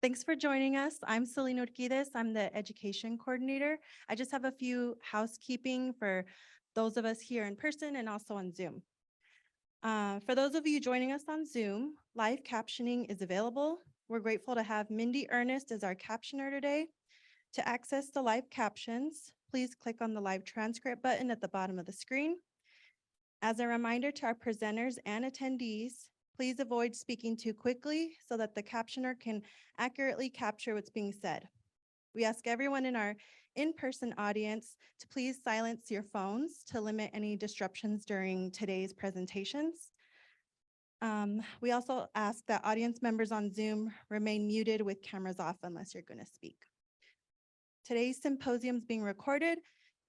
Thanks for joining us. I'm Selena Urquidez. I'm the education coordinator. I just have a few housekeeping for those of us here in person and also on Zoom. For those of you joining us on Zoom, live captioning is available. We're grateful to have Mindy Ernest as our captioner today. To access the live captions, please click on the live transcript button at the bottom of the screen. As a reminder to our presenters and attendees, please avoid speaking too quickly so that the captioner can accurately capture what's being said. We ask everyone in our in-person audience to please silence your phones to limit any disruptions during today's presentations. We also ask that audience members on Zoom remain muted with cameras off unless you're going to speak. Today's symposium is being recorded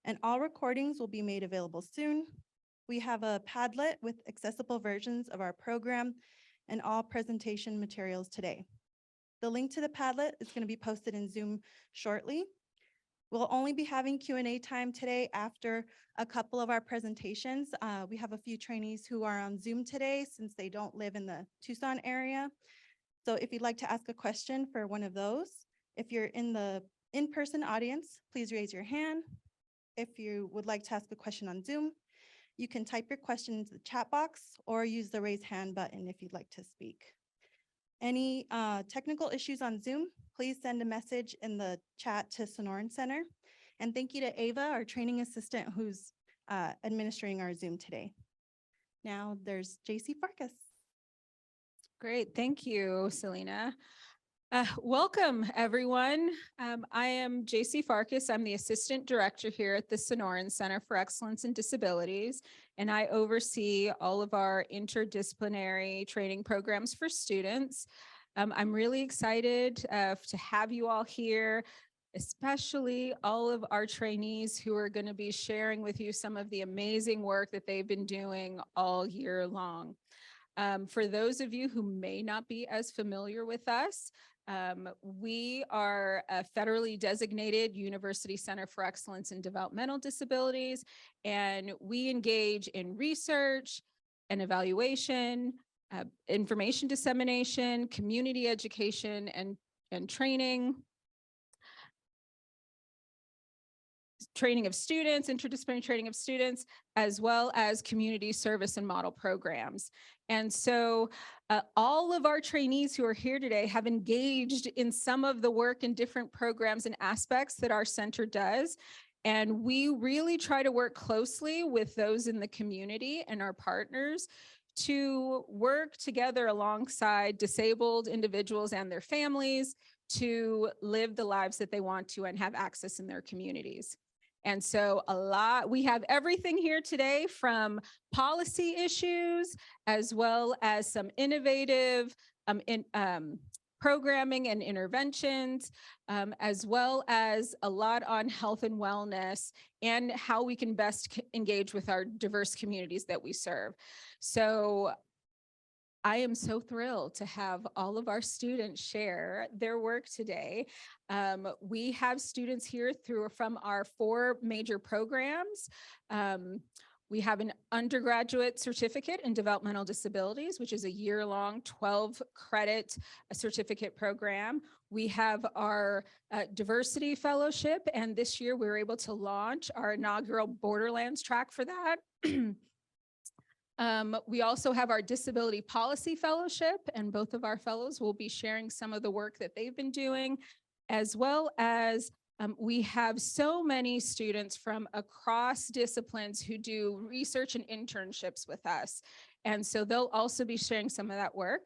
and all recordings will be made available soon. We have a Padlet with accessible versions of our program and all presentation materials today. The link to the Padlet is going to be posted in Zoom shortly. We'll only be having Q&A time today after a couple of our presentations. We have a few trainees who are on Zoom today since they don't live in the Tucson area. So if you'd like to ask a question for one of those, if you're in the in-person audience, please raise your hand. If you would like to ask a question on Zoom, you can type your question into the chat box or use the raise hand button if you'd like to speak. Any technical issues on Zoom, please send a message in the chat to Sonoran Center. And thank you to Ava, our training assistant, who's administering our Zoom today. Now there's JC Farkas. Great, thank you, Selena. Welcome, everyone. I am JC Farkas. I'm the Assistant Director here at the Sonoran Center for Excellence in Disabilities, and I oversee all of our interdisciplinary training programs for students. I'm really excited to have you all here, especially all of our trainees who are going to be sharing with you some of the amazing work that they've been doing all year long. For those of you who may not be as familiar with us, we are a federally designated University Center for Excellence in Developmental Disabilities, and we engage in research and evaluation, information dissemination, community education, and training of students, interdisciplinary training of students, as well as community service and model programs. And so all of our trainees who are here today have engaged in some of the work in different programs and aspects that our center does. And we really try to work closely with those in the community and our partners to work together alongside disabled individuals and their families to live the lives that they want to and have access in their communities. And so we have everything here today from policy issues, as well as some innovative programming and interventions, as well as a lot on health and wellness and how we can best engage with our diverse communities that we serve. So I am so thrilled to have all of our students share their work today. We have students here from our 4 major programs. We have an undergraduate certificate in developmental disabilities, which is a year-long 12-credit certificate program. We have our diversity fellowship, and this year we were able to launch our inaugural Borderlands track for that. We also have our Disability Policy Fellowship, and both of our fellows will be sharing some of the work that they've been doing, as well as we have so many students from across disciplines who do research and internships with us. And so they'll also be sharing some of that work.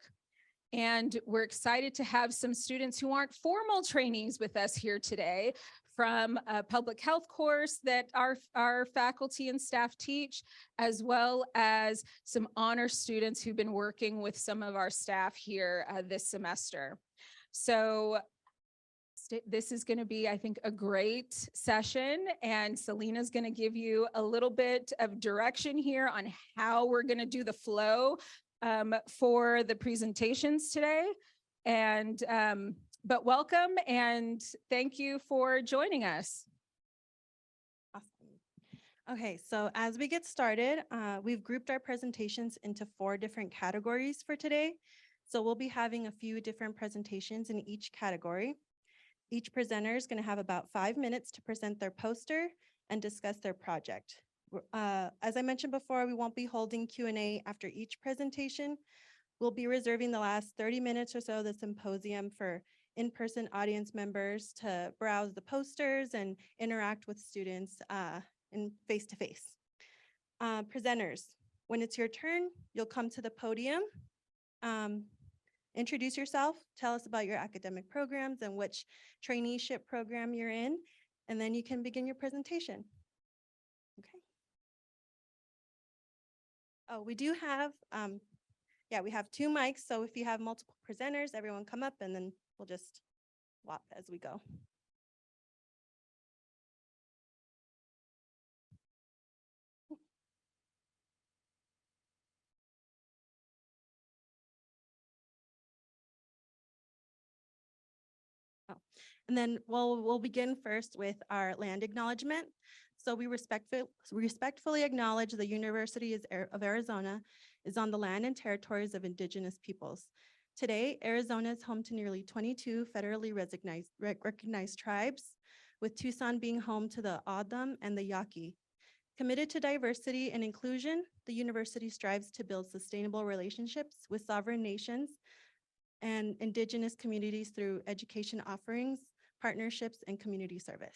And we're excited to have some students who aren't formal trainees with us here today, from a public health course that our faculty and staff teach, as well as some honor students who've been working with some of our staff here this semester. So this is going to be, I think, a great session, and Selena's going to give you a little bit of direction here on how we're going to do the flow for the presentations today. And but welcome and thank you for joining us. Awesome. Okay, so as we get started, we've grouped our presentations into 4 different categories for today. So we'll be having a few different presentations in each category. Each presenter is going to have about 5 minutes to present their poster and discuss their project. As I mentioned before, we won't be holding Q&A after each presentation. We'll be reserving the last 30 minutes or so of the symposium for in-person audience members to browse the posters and interact with students in face-to-face. Presenters, when it's your turn, you'll come to the podium. Introduce yourself, tell us about your academic programs and which traineeship program you're in, and then you can begin your presentation. Okay. Oh, we do have, we have 2 mics, so if you have multiple presenters, everyone come up and then we'll just swap as we go. And then we'll begin first with our land acknowledgement. So we respectfully acknowledge the University of Arizona is on the land and territories of Indigenous peoples. Today, Arizona is home to nearly 22 federally recognized tribes, with Tucson being home to the O'odham and the Yaqui. Committed to diversity and inclusion, the university strives to build sustainable relationships with sovereign nations and Indigenous communities through education offerings, partnerships, and community service.